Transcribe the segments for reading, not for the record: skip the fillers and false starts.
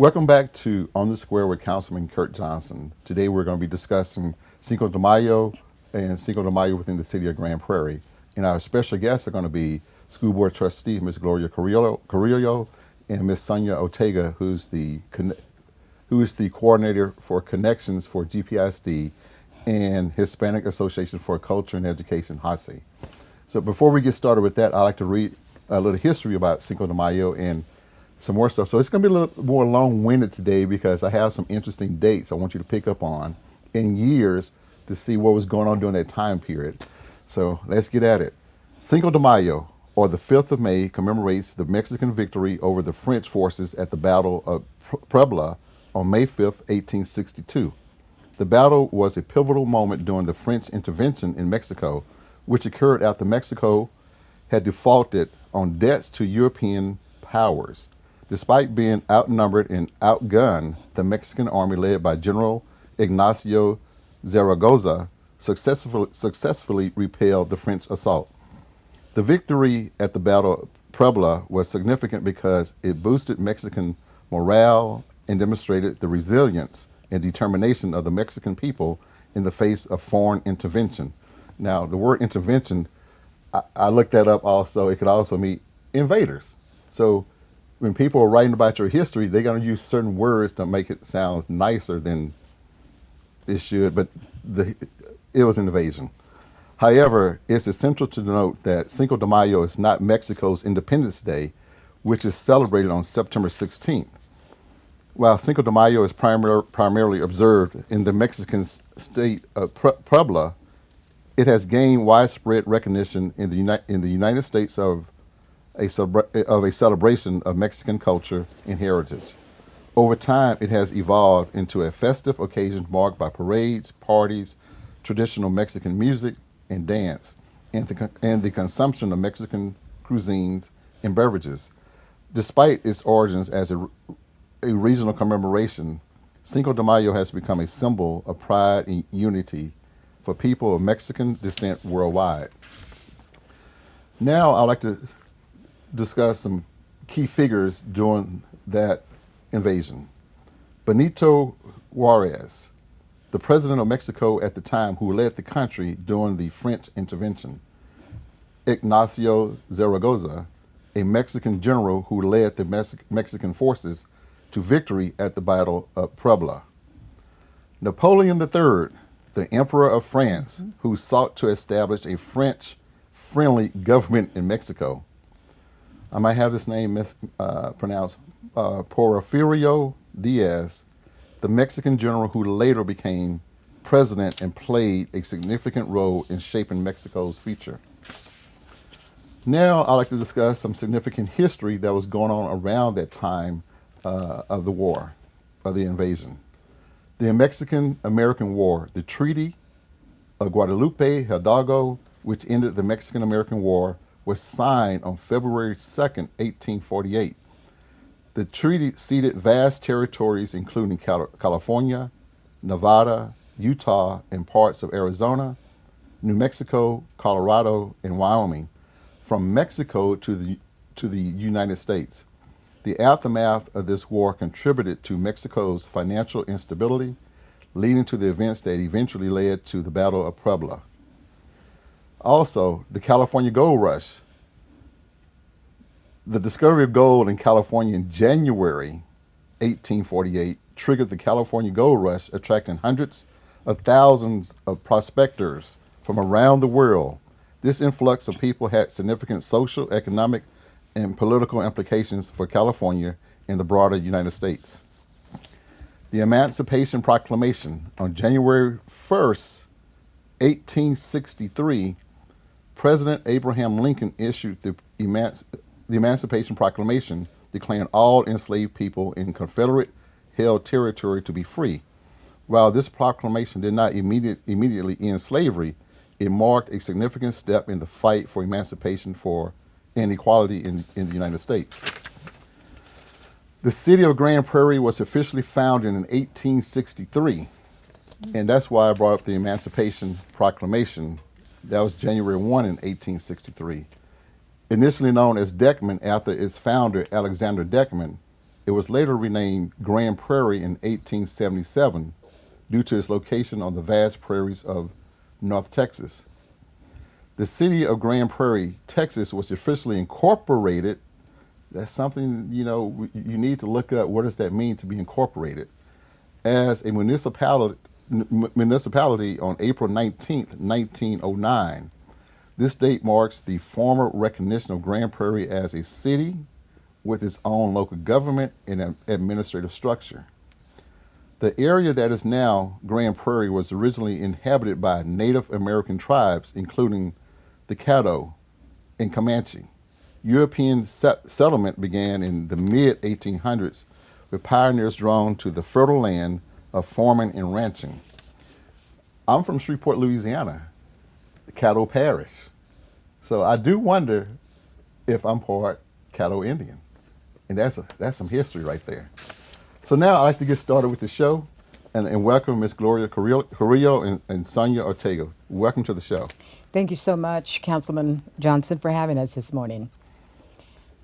Welcome back to On the Square with Councilman Kurt Johnson. Today we're going to be discussing Cinco de Mayo and Cinco de Mayo within the city of Grand Prairie. And our special guests are going to be School Board Trustee Ms. Gloria Carrillo and Ms. Sonia Ortega, who is the coordinator for connections for GPSD and Hispanic Association for Culture and Education, HACE. So before we get started with that, I'd like to read a little history about Cinco de Mayo and some more stuff. So it's going to be a little more long-winded today because I have some interesting dates I want you to pick up on in years to see what was going on during that time period. So let's get at it. Cinco de Mayo, or the 5th of May, commemorates the Mexican victory over the French forces at the Battle of Puebla on May 5th, 1862. The battle was a pivotal moment during the French intervention in Mexico, which occurred after Mexico had defaulted on debts to European powers. Despite being outnumbered and outgunned, the Mexican army led by General Ignacio Zaragoza successfully repelled the French assault. The victory at the Battle of Puebla was significant because it boosted Mexican morale and demonstrated the resilience and determination of the Mexican people in the face of foreign intervention. Now, the word intervention, I looked that up also. It could also mean invaders. So when people are writing about your history, they're going to use certain words to make it sound nicer than it should, but it was an invasion. However, it's essential to note that Cinco de Mayo is not Mexico's Independence Day, which is celebrated on September 16th. While Cinco de Mayo is primarily observed in the Mexican state of Puebla, it has gained widespread recognition in the United States of a celebration of Mexican culture and heritage. Over time, it has evolved into a festive occasion marked by parades, parties, traditional Mexican music and dance, and the consumption of Mexican cuisines and beverages. Despite its origins as a regional commemoration, Cinco de Mayo has become a symbol of pride and unity for people of Mexican descent worldwide. Now, I'd like to discuss some key figures during that invasion. Benito Juarez, the president of Mexico at the time who led the country during the French intervention. Ignacio Zaragoza, a Mexican general who led the Mexican forces to victory at the Battle of Puebla. Napoleon III, the Emperor of France, who sought to establish a French-friendly government in Mexico. I might have this name mispronounced. Porfirio Diaz, the Mexican general who later became president and played a significant role in shaping Mexico's future. Now, I'd like to discuss some significant history that was going on around that time of the war, of the invasion. The Mexican-American War, the Treaty of Guadalupe Hidalgo, which ended the Mexican-American War, was signed on February 2nd, 1848. The treaty ceded vast territories including California, Nevada, Utah, and parts of Arizona, New Mexico, Colorado, and Wyoming, from Mexico to the United States. The aftermath of this war contributed to Mexico's financial instability, leading to the events that eventually led to the Battle of Puebla. Also, the California Gold Rush. The discovery of gold in California in January 1848 triggered the California Gold Rush, attracting hundreds of thousands of prospectors from around the world. This influx of people had significant social, economic, and political implications for California and the broader United States. The Emancipation Proclamation on January 1st, 1863, President Abraham Lincoln issued the Emancipation Proclamation declaring all enslaved people in Confederate-held territory to be free. While this proclamation did not immediately end slavery, it marked a significant step in the fight for emancipation and equality in the United States. The city of Grand Prairie was officially founded in 1863, and that's why I brought up the Emancipation Proclamation. That was January 1 in 1863. Initially known as Deckman after its founder, Alexander Deckman, It was later renamed Grand Prairie in 1877 due to its location on the vast prairies of North Texas. The city of Grand Prairie, Texas was officially incorporated. That's something, you need to look up. What does that mean to be incorporated? As a municipality on April 19th, 1909. This date marks the formal recognition of Grand Prairie as a city with its own local government and administrative structure. The area that is now Grand Prairie was originally inhabited by Native American tribes, including the Caddo and Comanche. European settlement began in the mid-1800s with pioneers drawn to the fertile land of farming and ranching. I'm from Shreveport, Louisiana, the Caddo Parish. So I do wonder if I'm part Caddo Indian. And that's some history right there. So now I'd like to get started with the show and welcome Ms. Gloria Carrillo and Sonia Ortega. Welcome to the show. Thank you so much, Councilman Johnson, for having us this morning.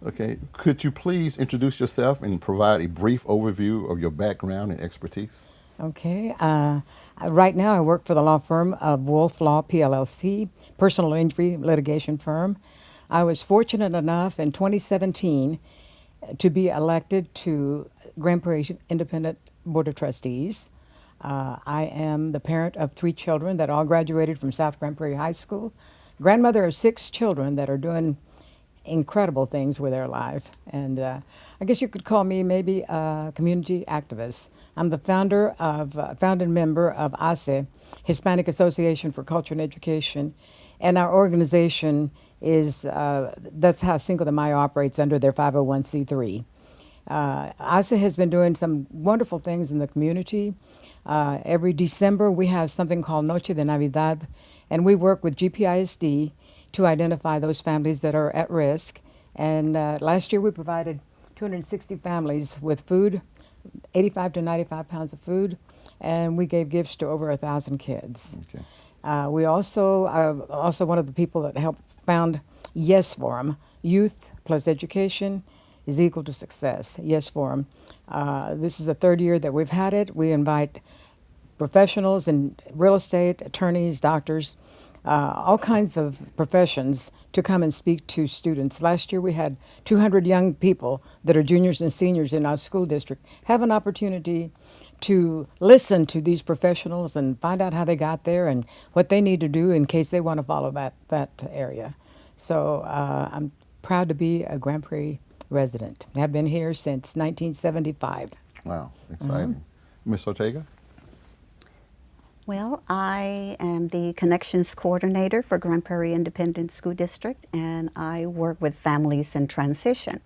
Okay, could you please introduce yourself and provide a brief overview of your background and expertise? Okay. Right now I work for the law firm of Wolf Law PLLC, personal injury litigation firm. I was fortunate enough in 2017 to be elected to Grand Prairie Independent Board of Trustees. I am the parent of 3 children that all graduated from South Grand Prairie High School, grandmother of 6 children that are doing incredible things with their life. And I guess you could call me maybe a community activist. I'm the founding member of ASE, Hispanic Association for Culture and Education. And our organization is, that's how Cinco de Mayo operates under their 501c3. ASE has been doing some wonderful things in the community. Every December we have something called Noche de Navidad, and we work with GPISD to identify those families that are at risk. And last year we provided 260 families with food, 85 to 95 pounds of food, and we gave gifts to over 1,000 kids. Okay. We also are also one of the people that helped found Yes Forum, Youth plus Education is equal to success, Yes Forum. This is the 3rd year that we've had it. We invite professionals in real estate, attorneys, doctors, all kinds of professions to come and speak to students. Last year we had 200 young people that are juniors and seniors in our school district have an opportunity to listen to these professionals and find out how they got there and what they need to do in case they want to follow that area. So I'm proud to be a Grand Prairie resident. I've been here since 1975. Wow, exciting. Ms. Ortega? Well, I am the Connections Coordinator for Grand Prairie Independent School District, and I work with families in transition.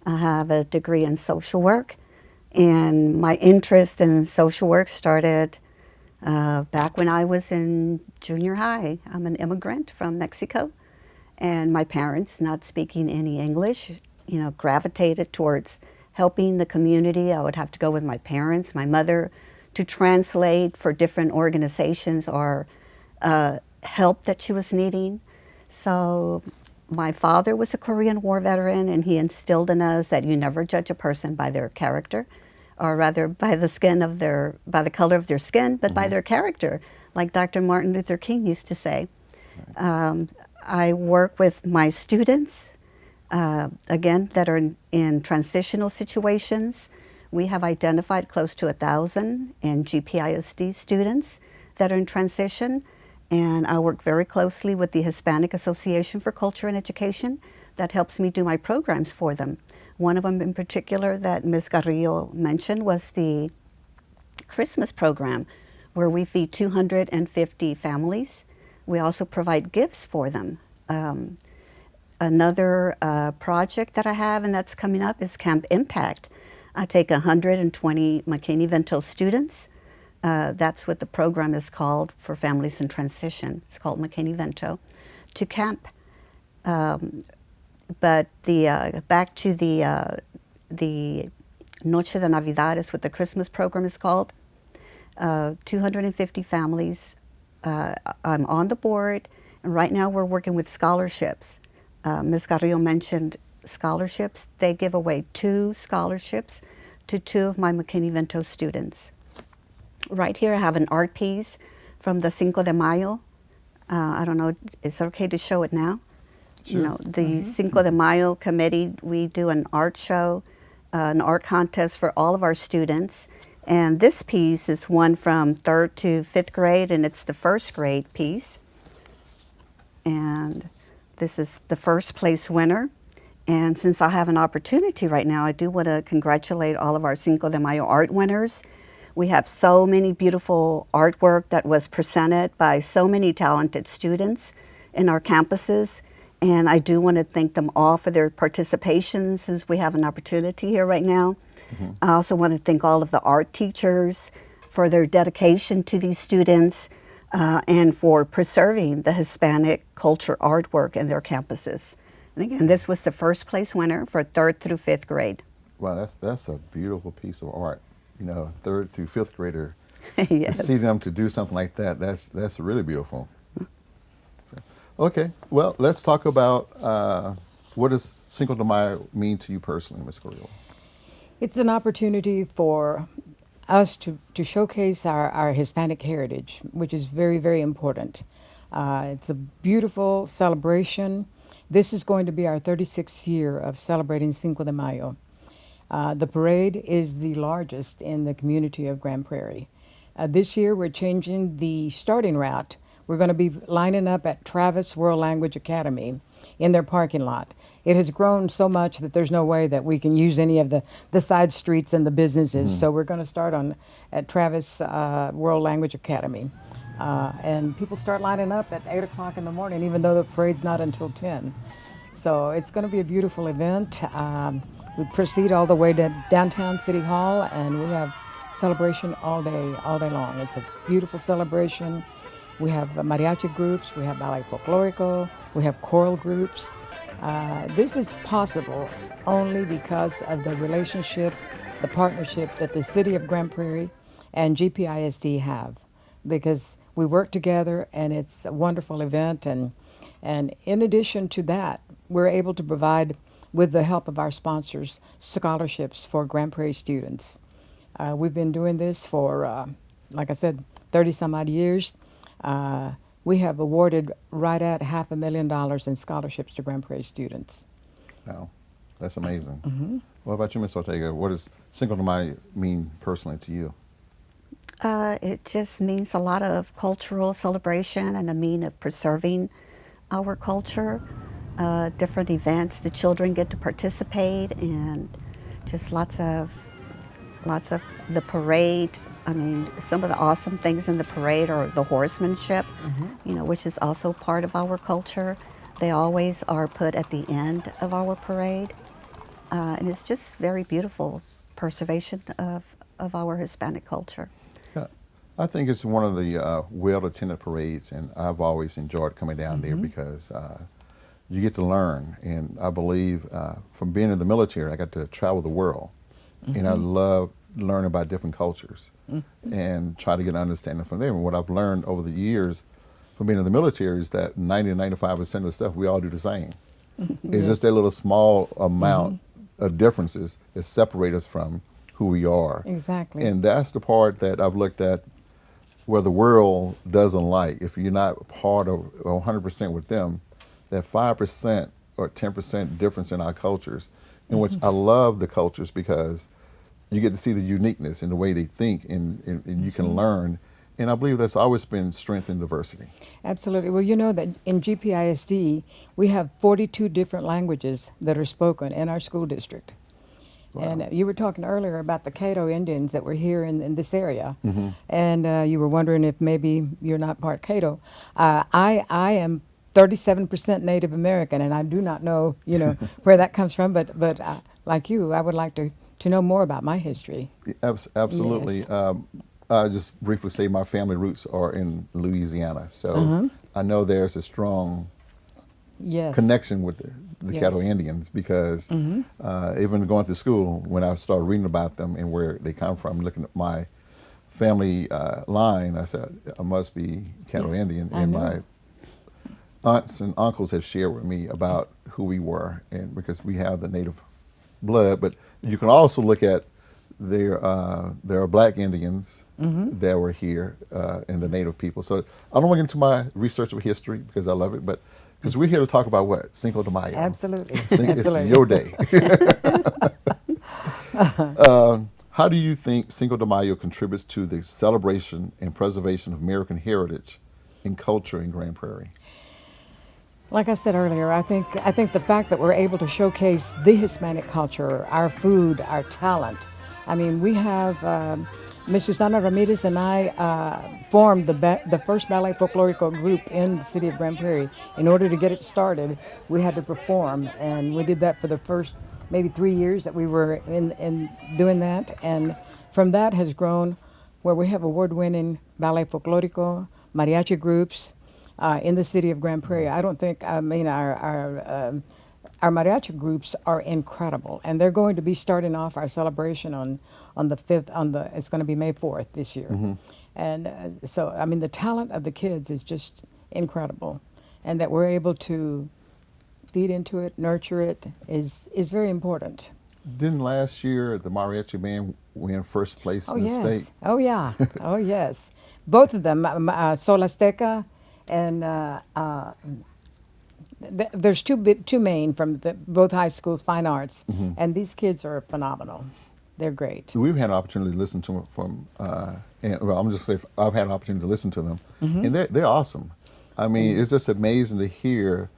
I have a degree in social work, and my interest in social work started back when I was in junior high. I'm an immigrant from Mexico, and my parents, not speaking any English, gravitated towards helping the community. I would have to go with my parents, my mother, to translate for different organizations or help that she was needing. So my father was a Korean War veteran, and he instilled in us that you never judge a person by their character, or rather by the color of their skin, but by their character, like Dr. Martin Luther King used to say. I work with my students, again, that are in transitional situations. We have identified close to 1,000 in GPISD students that are in transition, and I work very closely with the Hispanic Association for Culture and Education that helps me do my programs for them. One of them in particular that Ms. Carrillo mentioned was the Christmas program, where we feed 250 families. We also provide gifts for them. Another project that I have and that's coming up is Camp Impact. I take 120 McKinney-Vento students. That's what the program is called for families in transition. It's called McKinney-Vento, to camp. But back to the Noche de Navidad is what the Christmas program is called. 250 families. I'm on the board, and right now we're working with scholarships. Ms. Carrillo mentioned scholarships. They give away 2 scholarships to 2 of my McKinney-Vento students. Right here I have an art piece from the Cinco de Mayo. I don't know, is it okay to show it now? Sure. You know, the Cinco de Mayo committee, we do an art show, an art contest for all of our students. And this piece is one from 3rd to 5th grade, and it's the 1st grade piece. And this is the 1st place winner. And since I have an opportunity right now, I do want to congratulate all of our Cinco de Mayo art winners. We have so many beautiful artwork that was presented by so many talented students in our campuses. And I do want to thank them all for their participation since we have an opportunity here right now. I also want to thank all of the art teachers for their dedication to these students and for preserving the Hispanic culture artwork in their campuses. And again, this was the 1st place winner for 3rd through 5th grade. Wow, that's a beautiful piece of art. You know, 3rd through 5th grader, Yes. to see them to do something like that, that's really beautiful. So, okay, well, let's talk about what does Cinco de Mayo mean to you personally, Ms. Carrillo? It's an opportunity for us to showcase our Hispanic heritage, which is very, very important. It's a beautiful celebration. This is going to be our 36th year of celebrating Cinco de Mayo. The parade is the largest in the community of Grand Prairie. This year we're changing the starting route. We're going to be lining up at Travis World Language Academy in their parking lot. It has grown so much that there's no way that we can use any of the side streets and the businesses. So we're going to start at Travis World Language Academy. And people start lining up at 8 o'clock in the morning, even though the parade's not until 10. So it's going to be a beautiful event. We proceed all the way to downtown City Hall, and we have celebration all day long. It's a beautiful celebration. We have mariachi groups, we have ballet folklorico, we have choral groups. This is possible only because of the relationship, the partnership that the City of Grand Prairie and GPISD have, because we work together and it's a wonderful event. And in addition to that, we're able to provide, with the help of our sponsors, scholarships for Grand Prairie students. We've been doing this for, like I said, 30 some odd years. We have awarded right at $500,000 in scholarships to Grand Prairie students. Wow, that's amazing. What about you, Ms. Ortega? What does Cinco de Mayo mean personally to you? It just means a lot of cultural celebration and a mean of preserving our culture. Different events, the children get to participate, and just lots of the parade. I mean, some of the awesome things in the parade are the horsemanship, you know, which is also part of our culture. They always are put at the end of our parade, and it's just very beautiful preservation of our Hispanic culture. Yeah, I think it's one of the well-attended parades, and I've always enjoyed coming down there because you get to learn. And I believe from being in the military, I got to travel the world, and I love learning about different cultures and try to get an understanding from them. And what I've learned over the years from being in the military is that 90-95% of the stuff we all do the same. It's just that little small amount of differences that separate us from who we are. Exactly. And that's the part that I've looked at where the world doesn't like. If you're not part of 100% with them, that 5% or 10% difference in our cultures, in which I love the cultures because you get to see the uniqueness in the way they think, and you can learn. And I believe that's always been strength in diversity. Absolutely. Well, you know that in GPISD, we have 42 different languages that are spoken in our school district. Wow. And you were talking earlier about the Caddo Indians that were here in this area. And you were wondering if maybe you're not part Caddo. I am 37% Native American, and I do not know, you know, where that comes from, but like you, I would like to know more about my history. Absolutely. Yes. I'll just briefly say my family roots are in Louisiana, so I know there's a strong connection with the Caddo Indians because even going to school, when I started reading about them and where they come from, looking at my family line, I said, I must be Caddo Indian. And my aunts and uncles have shared with me about who we were, and because we have the native blood, but you can also look at there are black Indians that were here and the native people. So I don't want to get into my research of history because I love it, but because we're here to talk about what? Cinco de Mayo. Absolutely. It's your day. How do you think Cinco de Mayo contributes to the celebration and preservation of American heritage and culture in Grand Prairie? Like I said earlier, I think the fact that we're able to showcase the Hispanic culture, our food, our talent. I mean, we have Ms. Susana Ramirez and I formed the first ballet folklorico group in the city of Grand Prairie. In order to get it started, we had to perform, and we did that for the first maybe 3 years that we were in doing that, and from that has grown where we have award-winning ballet folklorico, mariachi groups in the city of Grand Prairie. I don't think, I mean, our mariachi groups are incredible, and they're going to be starting off our celebration on the 5th, it's going to be May 4th this year. And so, I mean, the talent of the kids is just incredible, and that we're able to feed into it, nurture it, is very important. Didn't last year the mariachi band win first place in the state? Oh, yeah. Oh, yes. Both of them, Sol Azteca and there's two main from both high schools, fine arts, and these kids are phenomenal. They're great. We've had an opportunity to listen to them and well, I'm just saying I've had an opportunity to listen to them, and they're awesome. I mean, it's just amazing to hear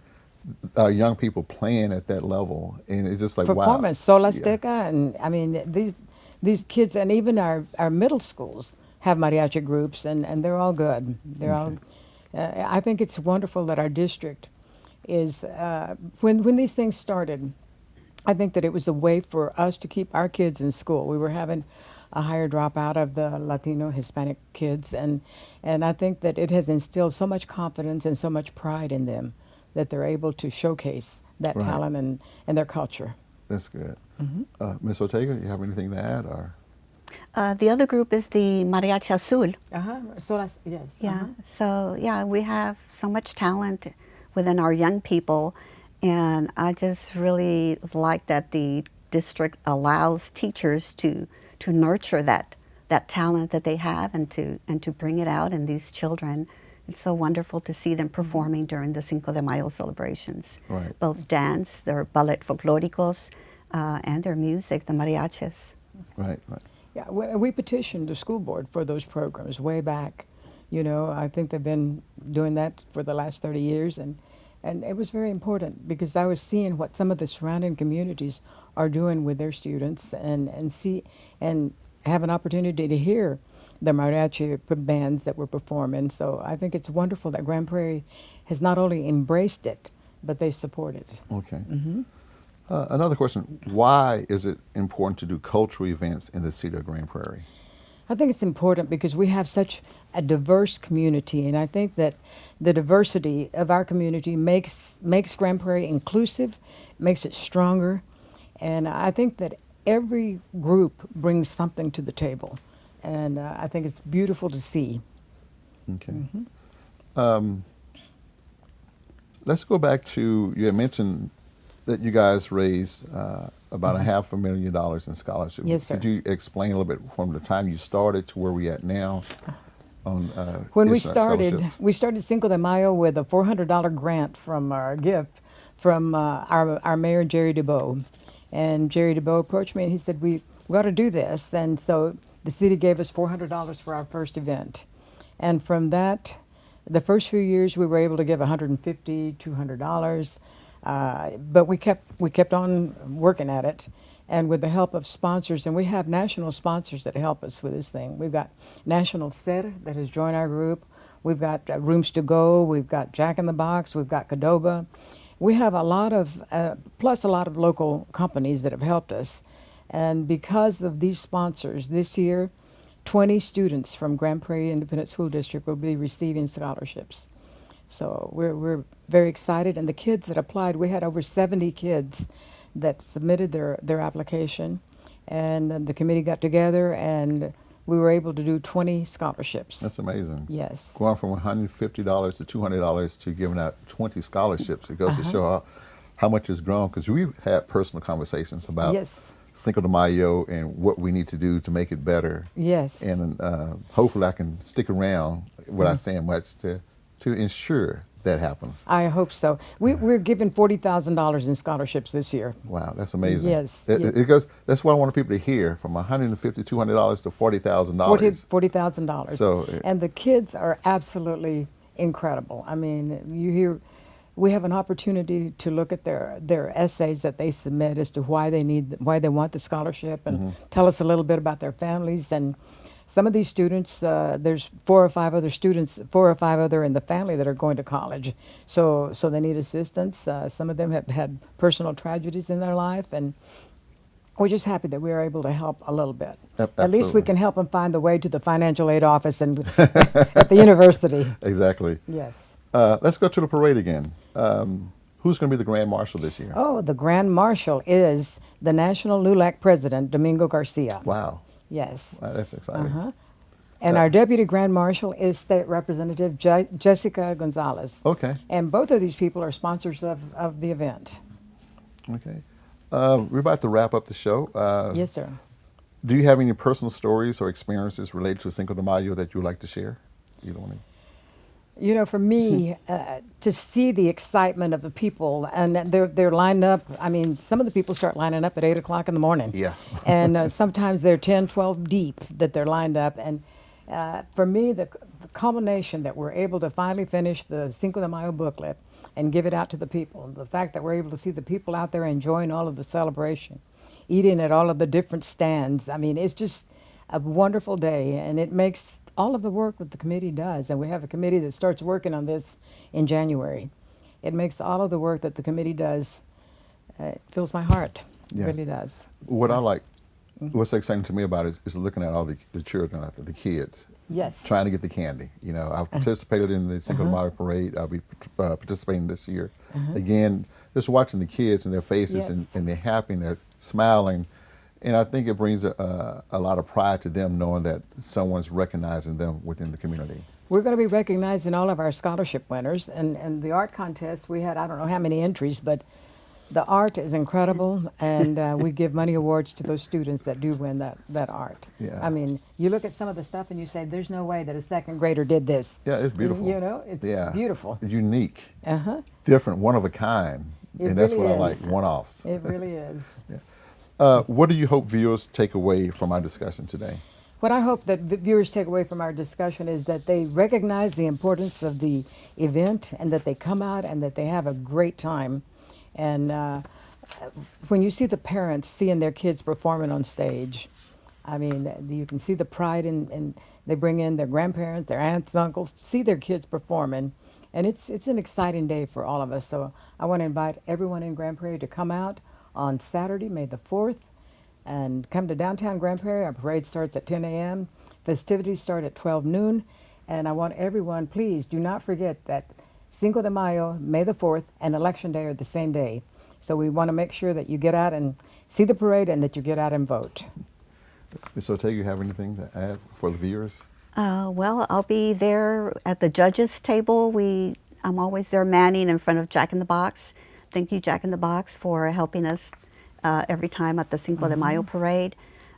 young people playing at that level, and it's just like performance. Wow. Sol Azteca, and I mean these kids, and even our middle schools have mariachi groups, and they're all good. They're all. I think it's wonderful that our district is when these things started. I think that it was a way for us to keep our kids in school. We were having a higher dropout of the Latino, Hispanic kids, and I think that it has instilled so much confidence and so much pride in them that they're able to showcase that talent and their culture. That's good. Ms. Ortega, you have anything to add? Or? The other group is the Mariachi Azul. Yes. Yeah. So yeah, we have so much talent within our young people, and I just really like that the district allows teachers to nurture that talent that they have and to bring it out in these children. It's so wonderful to see them performing during the Cinco de Mayo celebrations. Right. Both dance, their ballet folklóricos, and their music, the mariachis. Right. Yeah, we petitioned the school board for those programs way back. You know, I think they've been doing that for the last 30 years, and it was very important because I was seeing what some of the surrounding communities are doing with their students, and have an opportunity to hear the mariachi bands that were performing. So I think it's wonderful that Grand Prairie has not only embraced it, but they support it. Okay. Another question, why is it important to do cultural events in the city of Grand Prairie? I think it's important because we have such a diverse community, and I think that the diversity of our community makes Grand Prairie inclusive, makes it stronger, and I think that every group brings something to the table, and I think it's beautiful to see. Okay. Let's go back to, you had mentioned that you guys raised about $500,000 in scholarships. Yes, sir. Could you explain a little bit from the time you started to where we're at now? When we scholarships? started Cinco de Mayo with a $400 grant from our gift from our mayor, Jerry DeBow. And Jerry DeBow approached me and he said, we got to do this. And so the city gave us $400 for our first event. And from that, the first few years we were able to give $150, $200. But we kept on working at it, and with the help of sponsors, and we have national sponsors that help us with this thing. We've got National SER that has joined our group. We've got Rooms to Go. We've got Jack in the Box. We've got Cadoba. We have a lot of, plus a lot of local companies that have helped us. And because of these sponsors, this year, 20 students from Grand Prairie Independent School District will be receiving scholarships. So we're very excited, and the kids that applied, we had over 70 kids that submitted their application, and then the committee got together and we were able to do 20 scholarships. That's amazing. Yes. Going from $150 to $200 to giving out 20 scholarships. It goes to Uh-huh. show how much it's grown, because we've had personal conversations about Yes. Cinco de Mayo and what we need to do to make it better. Yes. And hopefully I can stick around without saying much to ensure that happens. I hope so. We're giving $40,000 in scholarships this year. Wow, that's amazing. Yes. It goes. That's what I want people to hear, from $150, $200 to $40,000. $40,000. So, and the kids are absolutely incredible. I mean, you hear, we have an opportunity to look at their essays that they submit as to why they want the scholarship, and tell us a little bit about their families. And some of these students, there's 4 or 5 other in the family that are going to college, so they need assistance. Some of them have had personal tragedies in their life, and we're just happy that we are able to help a little bit. At least we Absolutely. can help them find the way to the financial aid office and at the university. Exactly. Yes. Let's go to the parade again. Who's going to be the Grand Marshal this year? Oh, the Grand Marshal is the National LULAC President, Domingo Garcia. Wow. Yes. Wow, that's exciting. Uh-huh. And our Deputy Grand Marshal is State Representative Jessica Gonzalez. Okay. And both of these people are sponsors of the event. Okay. We're about to wrap up the show. Yes, sir. Do you have any personal stories or experiences related to Cinco de Mayo that you would like to share? Either one. You know, for me, to see the excitement of the people, and they're lined up. I mean, some of the people start lining up at 8 o'clock in the morning. Yeah. And sometimes they're 10, 12 deep that they're lined up. And for me, the culmination that we're able to finally finish the Cinco de Mayo booklet and give it out to the people, the fact that we're able to see the people out there enjoying all of the celebration, eating at all of the different stands. I mean, it's just a wonderful day, and it makes all of the work that the committee does, and we have a committee that starts working on this in January. It makes all of the work that the committee does, it fills my heart. It Yeah. really does. What I like, what's exciting to me about it is looking at all the children out there, the kids, Yes. trying to get the candy. You know, I've participated in the Cinco de Mayo parade. I'll be participating this year. Again, just watching the kids and their faces, Yes. and they're happy and they're smiling. And I think it brings a lot of pride to them, knowing that someone's recognizing them within the community. We're going to be recognizing all of our scholarship winners, and the art contest, we had I don't know how many entries, but the art is incredible, and we give money awards to those students that do win that art. Yeah. I mean, you look at some of the stuff and you say, there's no way that a second grader did this. Yeah, it's beautiful. You know, it's beautiful. Unique, Uh-huh. different, one of a kind. It And that's really what I like, is. one-offs. It really is. What do you hope viewers take away from our discussion today? What I hope that viewers take away from our discussion is that they recognize the importance of the event, and that they come out and that they have a great time. And when you see the parents seeing their kids performing on stage, I mean, you can see the pride in they bring in their grandparents, their aunts, uncles, to see their kids performing. And it's an exciting day for all of us. So I want to invite everyone in Grand Prairie to come out on Saturday, May the 4th, and come to downtown Grand Prairie. Our parade starts at 10 a.m. Festivities start at 12 noon. And I want everyone, please do not forget that Cinco de Mayo, May the 4th, and Election Day are the same day. So we want to make sure that you get out and see the parade, and that you get out and vote. Ms. Ortega, you have anything to add for the viewers? Well, I'll be there at the judges' table. I'm always there manning in front of Jack in the Box. Thank you, Jack in the Box, for helping us every time at the Cinco de Mayo parade.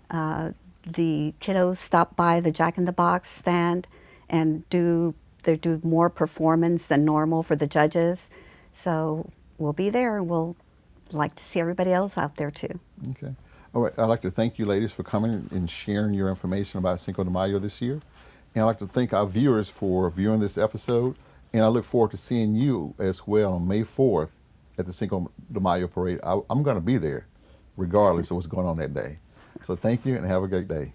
The kiddos stop by the Jack in the Box stand and they do more performance than normal for the judges. So we'll be there, and we'll like to see everybody else out there too. Okay. All right. I'd like to thank you, ladies, for coming and sharing your information about Cinco de Mayo this year. And I'd like to thank our viewers for viewing this episode. And I look forward to seeing you as well on May 4th at the Cinco de Mayo parade. I'm going to be there regardless of what's going on that day. So thank you, and have a great day.